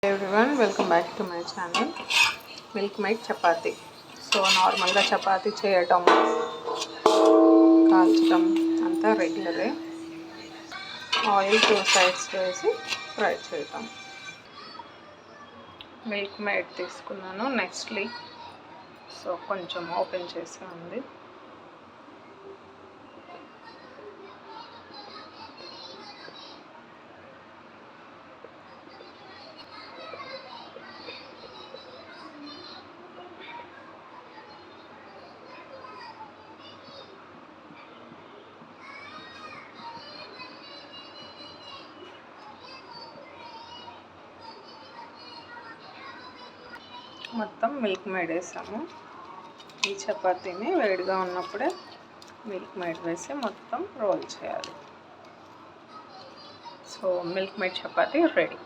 Everyone welcome back to my channel milk made chapati. So నార్మల్గా చపాతీ చేయటం కాల్చడం అంతా రెగ్యులరే. ఆయిల్ 2 సైడ్స్ వేసి ఫ్రై చేయటం. మిల్క్ మేడ్ తీసుకున్నాను నెక్స్ట్లీ. సో కొంచెం ఓపెన్ చేసి ఉంది. మొత్తం మిల్క్ మేడ్ వేసాము. ఈ చపాతీని వేడిగా ఉన్నప్పుడే మిల్క్ మేడ్ వేసి మొత్తం రోల్ చేయాలి. So milk made chapati ready.